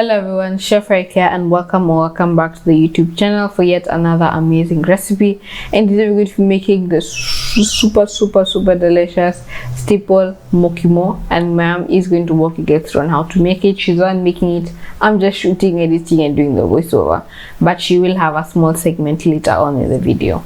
Hello everyone, Chef Rick here and welcome back to the YouTube channel for yet another amazing recipe. And today we're going to be making this super delicious staple mukimo, and ma'am is going to walk you guys through on how to make it. She's on making it, I'm just shooting, editing and doing the voiceover, but she will have a small segment later on in the video.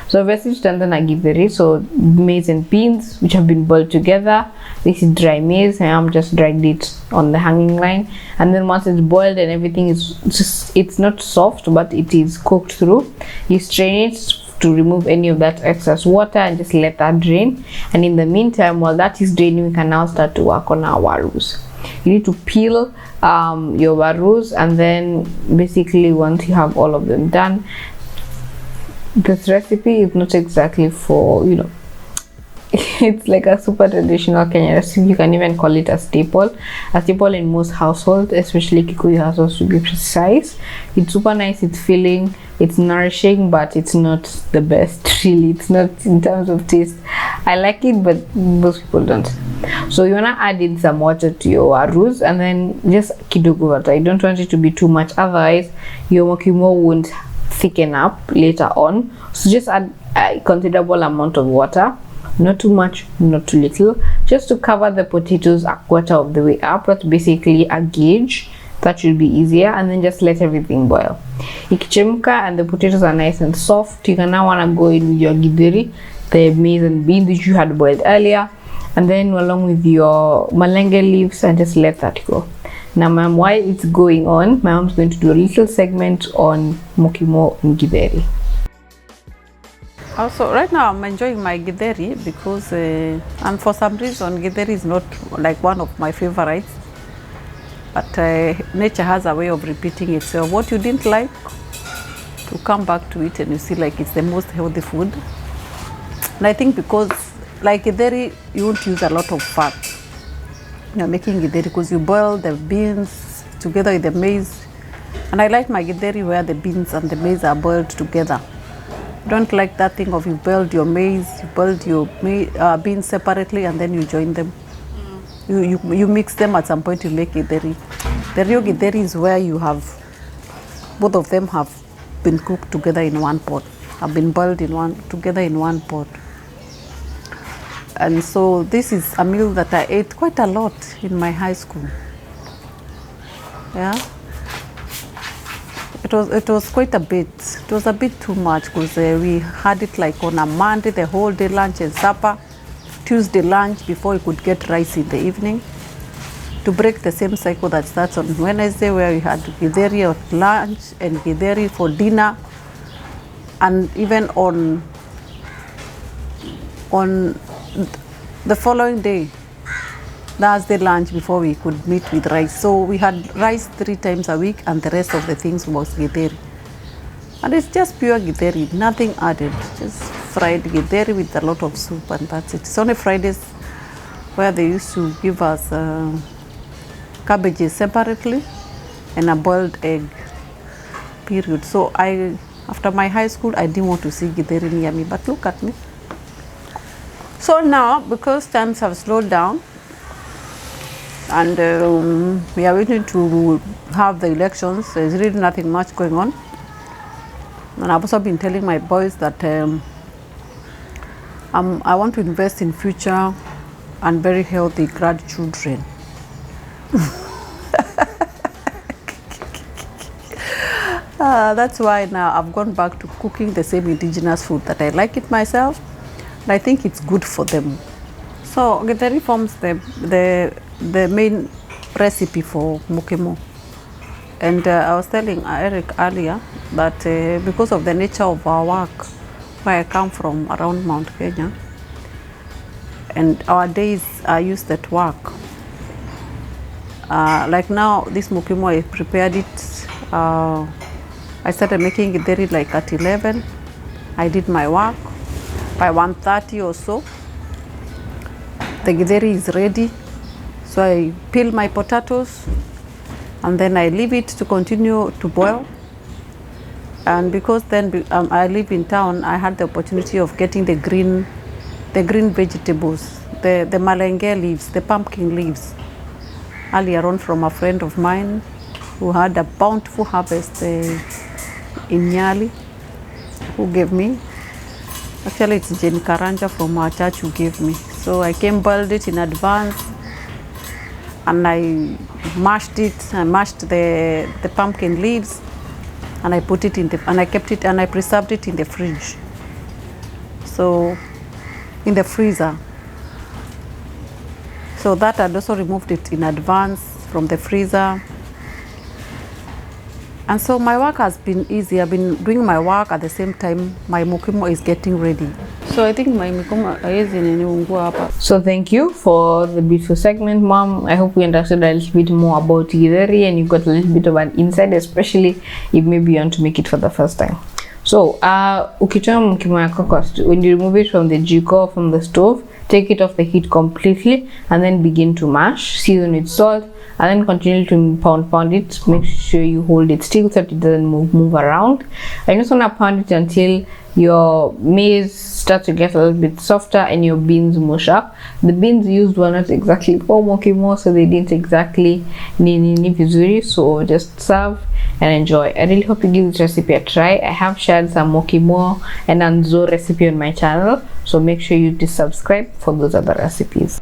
So obviously tutaanza githeri, so maize and beans which have been boiled together. This is dry maize and I'm just dried it on the hanging line, and then once it's boiled and everything is just, it's not soft but it is cooked through, you strain it to remove any of that excess water and just let that drain. And in the meantime, while that is draining, we can now start to work on our warus. You need to peel your warus, and then basically once you have all of them done, this recipe is not exactly for, you know, it's like a super traditional Kenyan recipe. You can even call it a staple in most households, especially Kikuyu households to be precise. It's super nice, it's filling, it's nourishing, but it's not the best really. It's not in terms of taste. I like it, but most people don't. So you wanna add in some water to your warus, and then just kidogo water. You don't want it to be too much, otherwise your mukimo won't thicken up later on. So just add a considerable amount of water, not too much, not too little, just to cover the potatoes a quarter of the way up. That's basically a gauge that should be easier, and then just let everything boil. Ikichemka and the potatoes are nice and soft, you can now want to go in with your githeri, the maize and beans which you had boiled earlier, and then along with your malenge leaves, and just let that go. Now ma'am, while it's going on, mom's going to do a little segment on mukimo and githeri. Also, right now I'm enjoying my githeri because, and for some reason, githeri is not like one of my favorites. But nature has a way of repeating itself. What you didn't like, to come back to it and you see like it's the most healthy food. And I think because like githeri, you won't use a lot of fat. You're making githeri because you boil the beans together with the maize. And I like my githeri where the beans and the maize are boiled together. Don't like that thing of you boiled your maize, you boiled your beans separately and then you join them. You mix them at some point, you make githeri. The real githeri is where you have, both of them have been cooked together in one pot, have been boiled together in one pot. And so this is a meal that I ate quite a lot in my high school. Yeah. It was quite a bit. It was a bit too much because we had it like on a Monday, the whole day lunch and supper, Tuesday lunch before we could get rice in the evening, to break the same cycle that starts on Wednesday where we had githeri at lunch and githeri for dinner, and even on the following day, that's the lunch before we could meet with rice. So we had rice 3 times a week and the rest of the things was githeri. And it's just pure githeri, nothing added, just fried githeri with a lot of soup, and that's it. It's only Fridays where they used to give us cabbages separately and a boiled egg, period. So after my high school, I didn't want to see githeri near me, but look at me. So now, because times have slowed down, and we are waiting to have the elections, there's really nothing much going on. And I've also been telling my boys that I want to invest in future and very healthy grandchildren. That's why now I've gone back to cooking the same indigenous food that I like it myself, and I think it's good for them. So githeri forms the main recipe for mukimo. And I was telling Eric earlier that because of the nature of our work, where I come from around Mount Kenya, and our days are used at work. Like now, this mukimo, I prepared it. I started making githeri like at 11. I did my work. By 1:30 or so, the githeri is ready. So I peel my potatoes and then I leave it to continue to boil. And because then I live in town, I had the opportunity of getting the green vegetables, the malenge leaves, the pumpkin leaves, earlier on from a friend of mine. who had a bountiful harvest in Nyali, who gave me. Actually, it's Jenny Karanja from our church who gave me. So I came boiled it in advance, and I mashed it. I mashed the pumpkin leaves, and I put it in the, and I kept it, and I preserved it in the fridge. So in the freezer. So that I'd also removed it in advance from the freezer. And so my work has been easy. I've been doing my work at the same time my mukimo is getting ready. So I think my mukimo is in hapa. So thank you for the beautiful segment, Mom. I hope we understood a little bit more about githeri and you got a little bit of an insight, especially if maybe you want to make it for the first time. So ukitoa mukimo yako, when you remove it from the jiko, from the stove, take it off the heat completely and then begin to mash, season with salt, and then continue to pound it. Make sure you hold it still so that it doesn't move around. I just want to pound it until your maize starts to get a little bit softer and your beans mush up. The beans used were not exactly for mukimo, so they didn't exactly ni vizuri, so just serve and enjoy. I really hope you give this recipe a try. I have shared some mukimo and anzo recipe on my channel, so make sure you subscribe for those other recipes.